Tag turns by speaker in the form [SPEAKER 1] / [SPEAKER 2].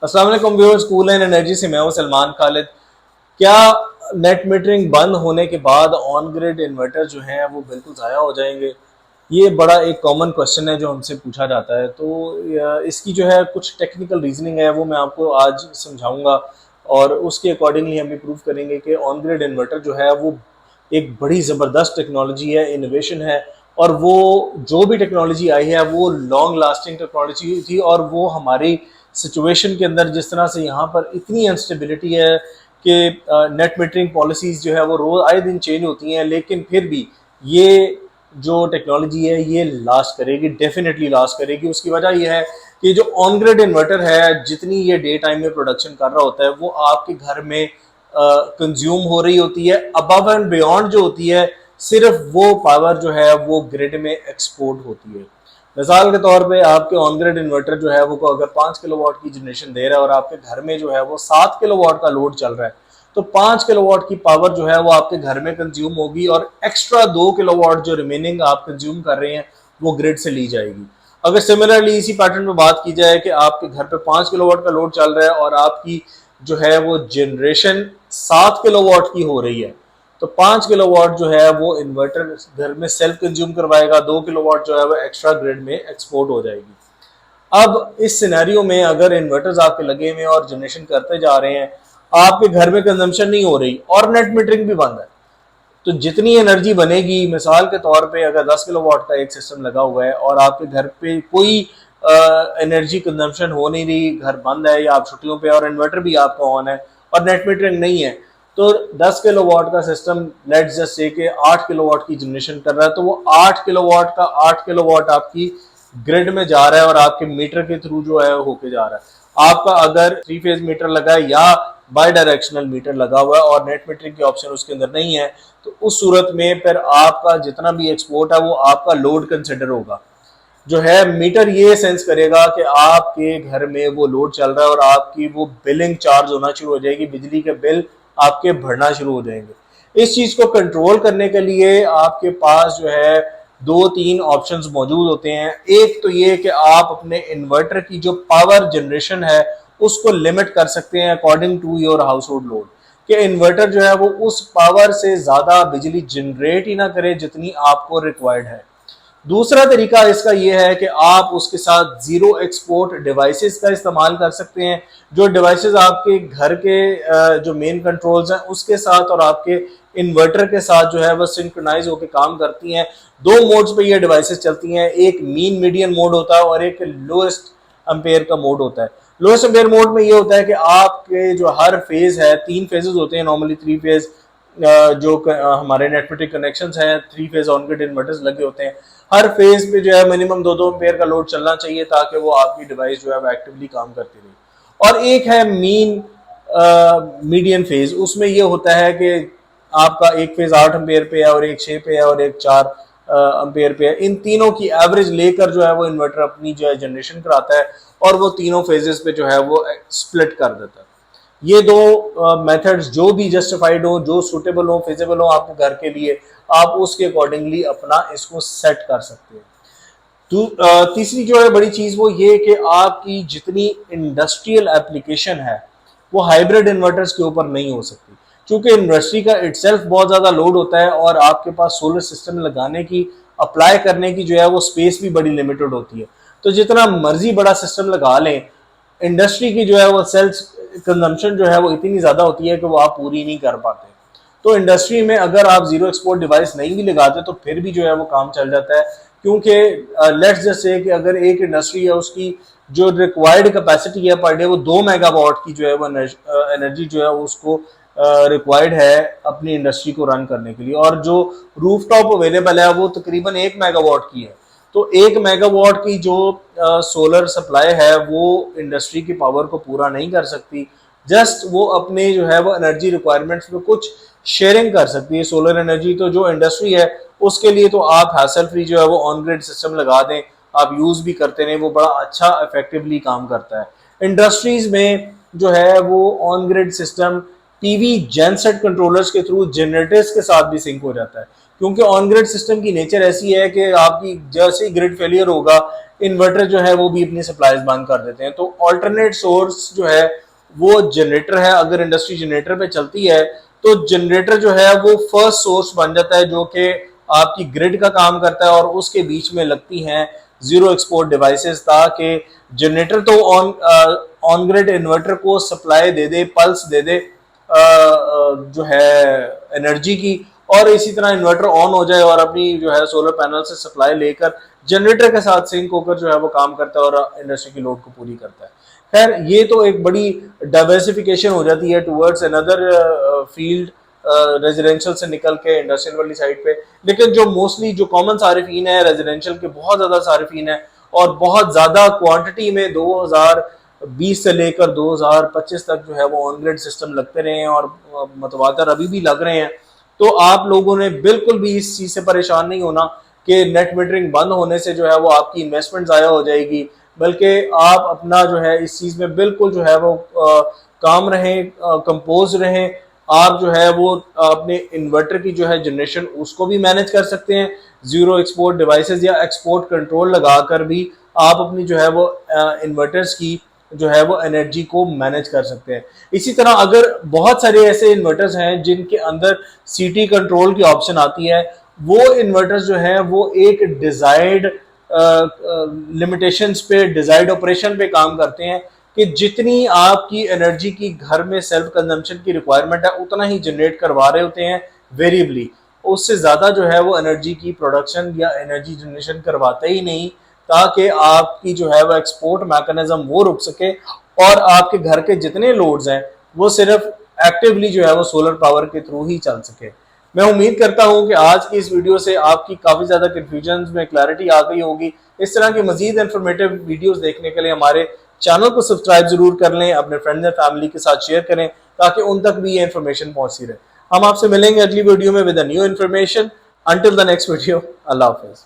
[SPEAKER 1] अस्सलाम वालेकुम viewers, cool and energy से मैं हूं सलमान खालिद। क्या नेट मीटरिंग बंद होने के बाद ऑन ग्रिड इन्वर्टर जो हैं वो बिल्कुल ज़ाया हो जाएंगे? ये बड़ा एक कॉमन क्वेश्चन है जो हमसे पूछा जाता है। तो इसकी जो है कुछ टेक्निकल रीजनिंग है वो मैं आपको आज समझाऊंगा और उसके अकॉर्डिंगली हम भी प्रूव करेंगे कि ऑन ग्रिड इन्वर्टर जो है वो एक बड़ी ज़बरदस्त टेक्नोलॉजी है, इनोवेशन है। और वो जो भी टेक्नोलॉजी आई है वो लॉन्ग लास्टिंग टेक्नोलॉजी थी और वो हमारी सिचुएशन के अंदर जिस तरह से यहाँ पर इतनी अनस्टेबिलिटी है कि नेट मीटरिंग पॉलिसीज़ जो है वो रोज़ आए दिन चेंज होती हैं, लेकिन फिर भी ये जो टेक्नोलॉजी है ये लास्ट करेगी, डेफिनेटली लास्ट करेगी। उसकी वजह यह है कि जो ऑन ग्रिड इन्वर्टर है जितनी ये डे टाइम में प्रोडक्शन कर रहा होता है वो आपके घर में कंज्यूम हो रही होती है। अबव एंड बियॉन्ड जो होती है सिर्फ वो पावर जो है वो ग्रिड में एक्सपोर्ट होती है। मिसाल के तौर पे आपके ऑन ग्रिड इन्वर्टर जो है वो अगर 5 किलोवाट की जनरेशन दे रहा है और आपके घर में जो है वो 7 किलोवाट का लोड चल रहा है, तो 5 किलोवाट की पावर जो है वो आपके घर में कंज्यूम होगी और एक्स्ट्रा 2 किलोवाट जो रिमेनिंग आप कंज्यूम कर रहे हैं वो ग्रिड से ली जाएगी। अगर सिमिलरली इसी पैटर्न में बात की जाए कि आपके घर पे 5 किलोवाट का लोड चल रहा है और आपकी जो है वो जनरेशन 7 किलोवाट की हो रही है, तो 5 किलोवाट जो है वो इन्वर्टर घर में सेल्फ कंज्यूम करवाएगा, 2 किलोवाट जो है वो एक्स्ट्रा ग्रिड में एक्सपोर्ट हो जाएगी। अब इस सिनेरियो में अगर इन्वर्टर्स आपके लगे हुए और जनरेशन करते जा रहे हैं, आपके घर में कंजम्पशन नहीं हो रही और नेट मीटरिंग भी बंद है, तो जितनी एनर्जी बनेगी, मिसाल के तौर पे अगर 10 किलोवाट का एक सिस्टम लगा हुआ है और आपके घर पे कोई एनर्जी कंजम्पशन हो नहीं रही, घर बंद है या आप छुट्टियों पे और इन्वर्टर भी आपका ऑन है और नेट मीटरिंग नहीं है, तो 10 किलोवाट का सिस्टम लेट्स जस्ट से कि 8 किलोवाट की जनरेशन कर रहा है, तो वो 8 किलोवाट का 8 किलोवाट आपकी ग्रिड में जा रहा है और आपके मीटर के थ्रू जो है होके जा रहा है। आपका अगर 3 फेज मीटर लगा है या बाई डायरेक्शनल मीटर लगा हुआ है और नेट मीटरिंग की ऑप्शन उसके अंदर नहीं है, तो उस सूरत में फिर आपका जितना भी एक्सपोर्ट है वो आपका लोड कंसिडर होगा। जो है मीटर ये सेंस करेगा कि आपके घर में वो लोड चल रहा है और आपकी वो बिलिंग चार्ज होना शुरू हो जाएगी, बिजली के बिल आपके बढ़ना शुरू हो जाएंगे। इस चीज को कंट्रोल करने के लिए आपके पास जो है 2-3 ऑप्शंस मौजूद होते हैं। एक तो ये कि आप अपने इन्वर्टर की जो पावर जनरेशन है उसको लिमिट कर सकते हैं according to your household load, कि इन्वर्टर जो है वो उस पावर से ज्यादा बिजली जनरेट ही ना करे जितनी आपको रिक्वायर्ड है। दूसरा तरीका इसका यह है कि आप उसके साथ जीरो एक्सपोर्ट डिवाइसेस का इस्तेमाल कर सकते हैं, जो डिवाइसेस आपके घर के जो मेन कंट्रोल्स हैं उसके साथ और आपके इन्वर्टर के साथ जो है वह सिंक्रोनाइज होकर काम करती हैं। दो मोड्स पे ये डिवाइसेस चलती हैं, एक मीन मीडियन मोड होता है और एक लोएस्ट एम्पेयर का मोड होता है। लोएस्ट एम्पेयर मोड में ये होता है कि आपके जो हर फेज है, 3 फेजेस होते हैं नॉर्मली, 3 फेज जो हमारे नेटवर्क कनेक्शन हैं, 3 फेज ऑन ग्रिड इन्वर्टर्स लगे होते हैं। हर फेज पे जो है मिनिमम 2-2 एम्पेयर का लोड चलना चाहिए ताकि वो आपकी डिवाइस जो है वो एक्टिवली काम करती रहे। और एक है मीन मीडियन फेज, उसमें ये होता है कि आपका एक फेज 8 एम्पेयर पे है और एक 6 पे है और एक 4 एम्पेयर पे है। इन तीनों की एवरेज लेकर जो है वो इन्वर्टर अपनी जो है जनरेशन कराता है और वो तीनों फेजेस पे जो है वो स्प्लिट कर देता है। ये दो मेथड्स जो भी जस्टिफाइड हो, जो सुटेबल हो, फिजिबल हो आपके घर के लिए, आप उसके अकॉर्डिंगली अपना इसको सेट कर सकते हैं। तीसरी जो है बड़ी चीज वो ये कि आपकी जितनी इंडस्ट्रियल एप्लीकेशन है वो हाइब्रिड इन्वर्टर्स के ऊपर नहीं हो सकती, क्योंकि इंडस्ट्री का इटसेल्फ बहुत ज्यादा लोड होता है और आपके पास सोलर सिस्टम लगाने की, अप्लाई करने की जो है वो स्पेस भी बड़ी लिमिटेड होती है। तो जितना मर्जी बड़ा सिस्टम लगा लें, इंडस्ट्री की जो है वो सेल्स कंजम्पशन जो है वो इतनी ज्यादा होती है कि वो आप पूरी नहीं कर पाते। तो इंडस्ट्री में अगर आप जीरो एक्सपोर्ट डिवाइस नहीं भी लगाते तो फिर भी जो है वो काम चल जाता है, क्योंकि लेट्स जस्ट से कि अगर एक इंडस्ट्री है उसकी जो रिक्वायर्ड कैपेसिटी है पर डे वो 2 मेगावाट की जो है वो एनर्जी जो है उसको रिक्वायर्ड है अपनी इंडस्ट्री को रन करने के लिए, और जो रूफटॉप अवेलेबल है वो तकरीबन 1 मेगावाट की है। तो 1 मेगावाट की जो सोलर सप्लाई है वो इंडस्ट्री की पावर को पूरा नहीं कर सकती, जस्ट वो अपने जो है वो एनर्जी रिक्वायरमेंट्स में कुछ शेयरिंग कर सकती है सोलर एनर्जी। तो जो इंडस्ट्री है उसके लिए तो आप हैसल फ्री जो है वो ऑन ग्रिड सिस्टम लगा दें, आप यूज भी करते रहें, वो बड़ा अच्छा इफेक्टिवली काम करता है। इंडस्ट्रीज में जो है वो on grid system PV genset controllers के थ्रू जनरेटर्स के साथ भी सिंक हो जाता है, क्योंकि ऑन ग्रिड सिस्टम की नेचर ऐसी है कि आपकी जैसे ही ग्रिड फेलियर होगा, इन्वर्टर जो है वो भी अपनी सप्लाईज बंद कर देते हैं। तो ऑल्टरनेट सोर्स जो है वो जनरेटर है। अगर इंडस्ट्री जनरेटर पे चलती है तो जनरेटर जो है वो फर्स्ट सोर्स बन जाता है जो कि आपकी ग्रिड का काम करता है, और उसके बीच में लगती हैं जीरो एक्सपोर्ट डिवाइसेस, ताकि जनरेटर तो ऑन ग्रिड इन्वर्टर को सप्लाई दे दे, पल्स दे दे जो है एनर्जी की, और इसी तरह इन्वर्टर ऑन हो जाए और अपनी जो है सोलर पैनल से सप्लाई लेकर जनरेटर के साथ सिंक होकर जो है वो काम करता है और इंडस्ट्री की लोड को पूरी करता है। खैर, ये तो एक बड़ी डाइवर्सिफिकेशन हो जाती है टूवर्ड्स अनदर फील्ड, रेजिडेंशियल से निकल के इंडस्ट्रियल वाली साइड पे। लेकिन जो मोस्टली जो कॉमन सारिफीन है, रेजिडेंशियल के बहुत ज्यादा सारिफीन है और बहुत ज्यादा क्वांटिटी में 2020 से लेकर 2025 तक जो है वो ऑन ग्रिड सिस्टम लगते रहे हैं और मतवातर अभी भी लग रहे हैं। तो आप लोगों ने बिल्कुल भी इस चीज से परेशान नहीं होना कि नेट मीटरिंग बंद होने से जो है वो आपकी इन्वेस्टमेंट ज़ाया हो जाएगी, बल्कि आप अपना जो है इस चीज़ में बिल्कुल जो है वो काम रहें, कंपोज रहें। आप जो है वो अपने इन्वर्टर की जो है जनरेशन उसको भी मैनेज कर सकते हैं, जीरो एक्सपोर्ट डिवाइसेस या एक्सपोर्ट कंट्रोल लगाकर भी आप अपनी जो है वो इन्वर्टर्स की जो है वो एनर्जी को मैनेज कर सकते हैं। इसी तरह अगर बहुत सारे ऐसे इन्वर्टर्स हैं जिनके अंदर सीटी कंट्रोल की ऑप्शन आती है, वो इन्वर्टर्स जो है वो एक डिजायर्ड लिमिटेशंस पे, डिजायर्ड ऑपरेशन पे काम करते हैं कि जितनी आपकी एनर्जी की घर में सेल्फ कंजम्पशन की रिक्वायरमेंट है उतना ही जनरेट करवा रहे होते हैं वेरिएबली। उससे ज़्यादा जो है वो एनर्जी की प्रोडक्शन या एनर्जी जनरेशन करवाते ही नहीं, ताकि आपकी जो है वो एक्सपोर्ट मैकेनिज्म वो रुक सके और आपके घर के जितने लोड्स हैं वो सिर्फ एक्टिवली जो है वो सोलर पावर के थ्रू ही चल सके। मैं उम्मीद करता हूं कि आज की इस वीडियो से आपकी काफ़ी ज़्यादा कन्फ्यूजन में क्लैरिटी आ गई होगी। इस तरह की मजीद इन्फॉर्मेटिव वीडियोस देखने के लिए हमारे चैनल को सब्सक्राइब जरूर कर लें, अपने फ्रेंड्स एंड फैमिली के साथ शेयर करें ताकि उन तक भी ये इन्फॉर्मेशन पहुंचती रहे। हम आपसे मिलेंगे अगली वीडियो में with a new information. Until the next video, Allah Hafiz.